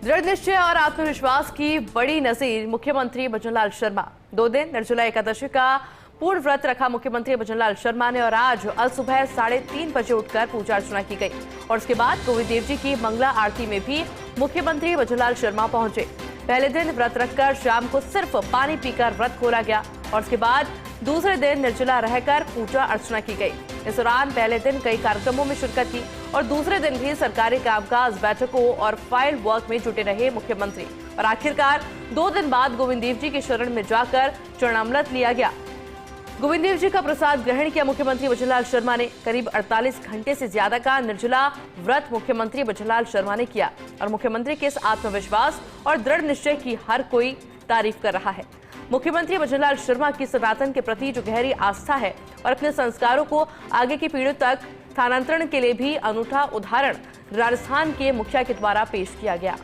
दृढ़ निश्चय और आत्मविश्वास की बड़ी नजीर मुख्यमंत्री भजनलाल शर्मा। 2 दिन निर्जला एकादशी का पूर्ण व्रत रखा मुख्यमंत्री भजनलाल शर्मा ने और आज अल सुबह 3:30 बजे उठकर पूजा अर्चना की गई और उसके बाद गोविंद देव जी की मंगला आरती में भी मुख्यमंत्री भजनलाल शर्मा पहुंचे। पहले दिन व्रत रखकर शाम को सिर्फ पानी पीकर व्रत खोला गया और उसके बाद दूसरे दिन निर्जला रहकर पूजा अर्चना की गई। इस दौरान पहले दिन कई कार्यक्रमों में शिरकत की और दूसरे दिन भी सरकारी कामकाज, बैठकों और फाइल वर्क में जुटे रहे मुख्यमंत्री और आखिरकार 2 दिन बाद गोविंद देव जी के शरण में जाकर चरणामृत लिया गया। गोविंद देव जी का प्रसाद ग्रहण किया मुख्यमंत्री भजनलाल शर्मा ने। करीब 48 घंटे से ज्यादा का निर्जला व्रत मुख्यमंत्री भजनलाल शर्मा ने किया और मुख्यमंत्री के इस आत्मविश्वास और दृढ़ निश्चय की हर कोई तारीफ कर रहा है। मुख्यमंत्री भजनलाल शर्मा की सनातन के प्रति जो गहरी आस्था है और अपने संस्कारों को आगे की पीढ़ियों तक स्थानांतरण के लिए भी अनूठा उदाहरण राजस्थान के मुखिया के द्वारा पेश किया गया।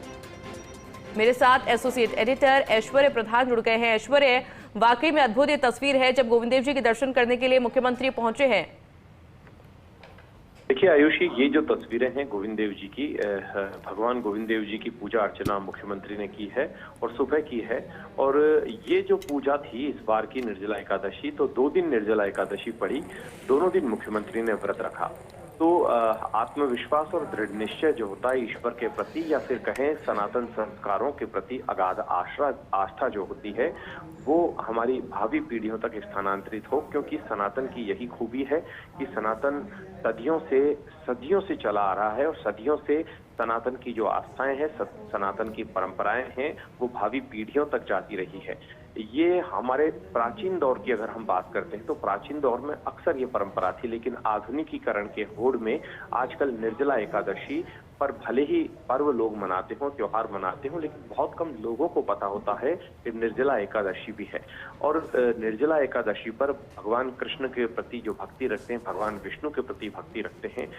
मेरे साथ एसोसिएट एडिटर ऐश्वर्य प्रधान जुड़ गए हैं। ऐश्वर्य, वाकई में अद्भुत ये तस्वीर है जब गोविंद देव जी के दर्शन करने के लिए मुख्यमंत्री पहुंचे हैं। देखिए आयुषी, ये जो तस्वीरें हैं गोविंद देव जी की, भगवान गोविंद देव जी की पूजा अर्चना मुख्यमंत्री ने की है और सुबह की है। और ये जो पूजा थी इस बार की निर्जला एकादशी, तो 2 दिन निर्जला एकादशी पड़ी, दोनों दिन मुख्यमंत्री ने व्रत रखा। तो आत्मविश्वास और दृढ़ निश्चय जो होता है ईश्वर के प्रति या फिर कहें सनातन संस्कारों के प्रति अगाध आस्था जो होती है वो हमारी भावी पीढ़ियों तक स्थानांतरित हो, क्योंकि सनातन की यही खूबी है कि सनातन सदियों से चला आ रहा है और सदियों से सनातन की जो आस्थाएं हैं, सनातन की परंपराएं हैं, वो भावी पीढ़ियों तक जाती रही है। ये हमारे प्राचीन दौर की अगर हम बात करते हैं तो प्राचीन दौर में अक्सर ये परंपरा थी, लेकिन आधुनिकीकरण के होड़ में आजकल निर्जला एकादशी पर भले ही पर्व लोग मनाते हों, त्योहार मनाते हों, लेकिन बहुत कम लोगों को पता होता है कि निर्जला एकादशी भी है। और निर्जला एकादशी पर भगवान कृष्ण के प्रति जो भक्ति रखते हैं, भगवान विष्णु के प्रति भक्ति रखते हैं,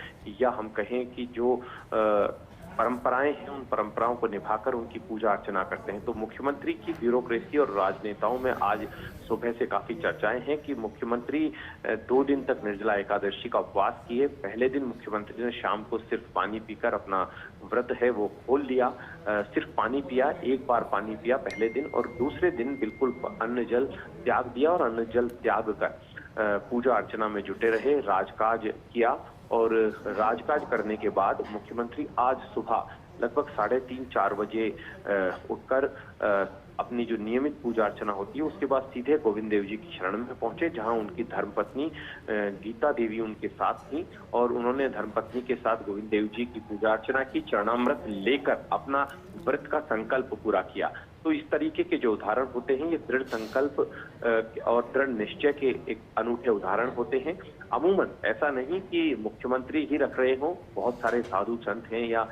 या हम कहें कि जो परंपराएं हैं उन परंपराओं को निभाकर उनकी पूजा अर्चना करते हैं। तो मुख्यमंत्री की ब्यूरोक्रेसी और राजनेताओं में आज सुबह से काफी चर्चाएं हैं कि मुख्यमंत्री 2 दिन तक निर्जला एकादशी का उपवास किए। पहले दिन मुख्यमंत्री ने शाम को सिर्फ पानी पीकर अपना व्रत है वो खोल लिया, सिर्फ पानी पिया, 1 बार पानी पिया पहले दिन, और दूसरे दिन बिल्कुल अन्न जल त्याग दिया और अन्न जल त्याग कर पूजा अर्चना में जुटे रहे, राजकाज किया। और राजकाज करने के बाद मुख्यमंत्री आज सुबह लगभग 3:30-4 बजे उठकर अपनी जो नियमित पूजा अर्चना होती है उसके बाद सीधे गोविंद देव जी की शरण में पहुंचे, जहां उनकी धर्मपत्नी गीता देवी उनके साथ थी और उन्होंने धर्मपत्नी के साथ गोविंद देव जी की पूजा अर्चना की, चरणामृत लेकर अपना व्रत का संकल्प पूरा किया। तो इस तरीके के जो उदाहरण होते हैं ये दृढ़ संकल्प और दृढ़ निश्चय के एक अनूठे उदाहरण होते हैं। अमूमन ऐसा नहीं कि मुख्यमंत्री ही रख रहे हों, बहुत सारे साधु संत हैं या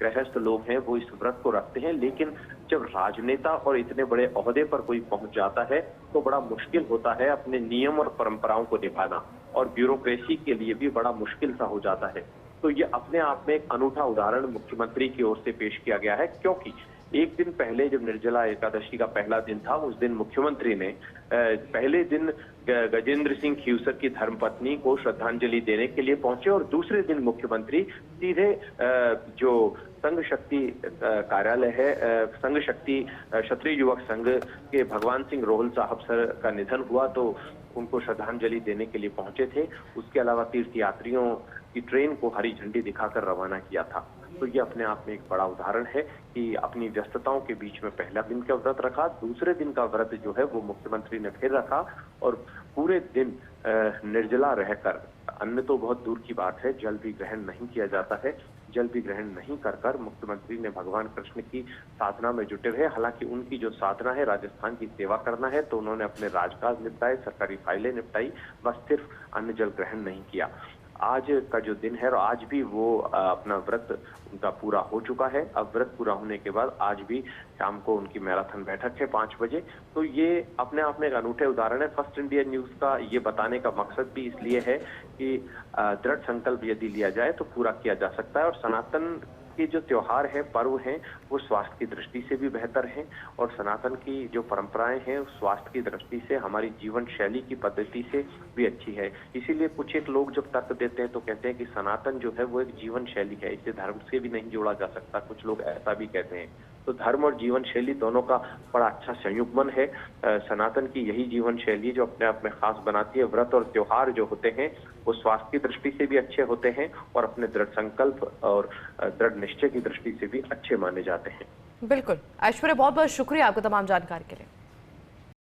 गृहस्थ लोग हैं वो इस व्रत को रखते हैं, लेकिन जब राजनेता और इतने बड़े ओहदे पर कोई पहुंच जाता है तो बड़ा मुश्किल होता है अपने नियम और परंपराओं को निभाना, और ब्यूरोक्रेसी के लिए भी बड़ा मुश्किल सा हो जाता है। तो ये अपने आप में एक अनूठा उदाहरण मुख्यमंत्री की ओर से पेश किया गया है, क्योंकि 1 दिन पहले जब निर्जला एकादशी का पहला दिन था उस दिन मुख्यमंत्री ने पहले दिन गजेंद्र सिंह खीवसर की धर्मपत्नी को श्रद्धांजलि देने के लिए पहुंचे और दूसरे दिन मुख्यमंत्री सीधे जो संघ शक्ति कार्यालय है, संघ शक्ति क्षत्रिय युवक संघ के भगवान सिंह रोहल साहब सर का निधन हुआ तो उनको श्रद्धांजलि देने के लिए पहुंचे थे। उसके अलावा तीर्थयात्रियों की ट्रेन को हरी झंडी दिखाकर रवाना किया था। तो ये अपने आप में एक बड़ा उदाहरण है कि अपनी व्यस्तताओं के बीच में पहला दिन का व्रत रखा, दूसरे दिन का व्रत जो है वो मुख्यमंत्री ने फिर रखा और पूरे दिन निर्जला रहकर, अन्न तो बहुत दूर की बात है, जल भी ग्रहण नहीं किया जाता है, जल भी ग्रहण नहीं कर मुख्यमंत्री ने भगवान कृष्ण की साधना में जुटे रहे। हालांकि उनकी जो साधना है राजस्थान की सेवा करना है, तो उन्होंने अपने राजकाज निपटाए, सरकारी फाइलें निपटाई, बस सिर्फ अन्न जल ग्रहण नहीं किया। आज का जो दिन है और आज भी वो अपना व्रत उनका पूरा हो चुका है। अब व्रत पूरा होने के बाद आज भी शाम को उनकी मैराथन बैठक है 5 बजे। तो ये अपने आप में एक अनूठे उदाहरण है। फर्स्ट इंडिया न्यूज का ये बताने का मकसद भी इसलिए है कि दृढ़ संकल्प यदि लिया जाए तो पूरा किया जा सकता है, और सनातन के जो त्योहार हैं, पर्व हैं, वो स्वास्थ्य की दृष्टि से भी बेहतर हैं और सनातन की जो परंपराएं हैं स्वास्थ्य की दृष्टि से, हमारी जीवन शैली की पद्धति से भी अच्छी है। इसीलिए कुछ एक लोग जब तर्क देते हैं तो कहते हैं कि सनातन जो है वो एक जीवन शैली है, इसे धर्म से भी नहीं जोड़ा जा सकता, कुछ लोग ऐसा भी कहते हैं। तो धर्म और जीवन शैली दोनों का बड़ा अच्छा संयुग्मन है। सनातन की यही जीवन शैली जो अपने आप में खास बनाती है। व्रत और त्योहार जो होते हैं वो स्वास्थ्य की दृष्टि से भी अच्छे होते हैं और अपने दृढ़ संकल्प और दृढ़ निश्चय की दृष्टि से भी अच्छे माने जाते हैं। बिल्कुल। ऐश्वर्या, बहुत बहुत शुक्रिया आपको तमाम जानकारी के लिए।